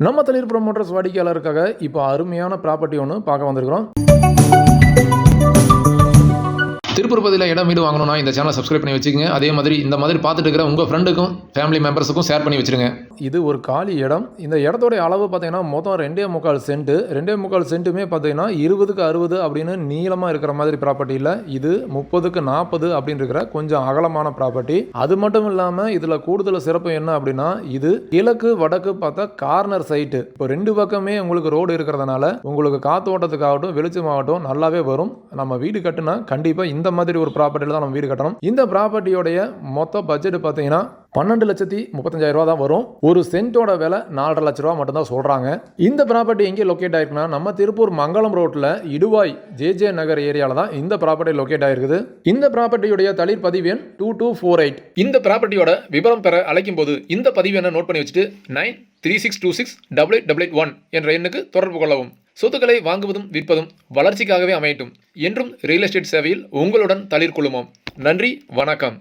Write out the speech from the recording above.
நம்ம தளிர் ப்ரமோட்டர்ஸ் வாடிக்கையாளருக்காக இப்போ அருமையான ப்ராப்பர்ட்டி ஒன்று பார்க்க வந்திருக்கிறோம். திருப்பதியில் இடம் வீடு வாங்கணும்னா இந்த சேனலை சப்ஸ்கிரைப் பண்ணி வச்சுக்கோங்க. அதே மாதிரி இந்த மாதிரி பார்த்துட்டு இருக்கிற உங்கள் ஃப்ரெண்டுக்கும் ஃபேமிலி மெம்பர்ஸுக்கும் ஷேர் பண்ணி வச்சுருங்க. இது ஒரு காலி இடம். இந்த இடத்தோடைய அளவு பார்த்தீங்கன்னா மொத்தம் 2.25 சென்ட். 2.25 சென்ட்டுமே பார்த்தீங்கன்னா 20க்கு 60 அப்படின்னு நீளமாக இருக்கிற மாதிரி ப்ராப்பர்ட்டி இல்லை. இது 30க்கு 40 அப்படின்னு இருக்கிற கொஞ்சம் அகலமான ப்ராப்பர்ட்டி. அது மட்டும் இல்லாமல் இதில் கூடுதல் சிறப்பு என்ன அப்படின்னா இது கிழக்கு வடக்கு பார்த்தா கார்னர் சைட்டு. இப்போ ரெண்டு பக்கமே உங்களுக்கு ரோடு இருக்கிறதுனால உங்களுக்கு காற்று ஓட்டத்துக்காகட்டும் வெளிச்சமாகட்டும் நல்லாவே வரும். நம்ம வீடு கட்டுனா கண்டிப்பாக இந்த மாதிரி ஒரு ப்ராப்பர்ட்டியில் தான் நம்ம வீடு கட்டணும். இந்த ப்ராப்பர்ட்டியோடைய மொத்த பட்ஜெட் பார்த்தீங்கன்னா 12,35,000 தான் வரும். ஒரு சென்ட்டோட விலை 4.5 லட்ச ரூபா மட்டும்தான் சொல்றாங்க. இந்த ப்ராப்பர்ட்டி எங்கே லொக்கேட் ஆயிருக்குன்னா நம்ம திருப்பூர் மங்கலம் ரோட்ல இடுவாய் ஜே நகர் ஏரியால தான் இந்த ப்ராப்பர்ட்டி லொக்கேட் ஆயிருக்குது. இந்த ப்ராப்பர்ட்டியுடைய தளிர் பதிவு எண் 2248. இந்த ப்ராப்பர்ட்டியோட விவரம் பெற அழைக்கும் போது இந்த பதிவு எண்ணை நோட் பண்ணி வச்சுட்டு 9362688881 என்ற எண்ணுக்கு தொடர்பு கொள்ளவும். சொத்துக்களை வாங்குவதும் விற்பதும் வளர்ச்சிக்காகவே அமையட்டும். என்றும் ரியல் எஸ்டேட் சேவையில் உங்களுடன் தளிர் குழுமம். நன்றி, வணக்கம்.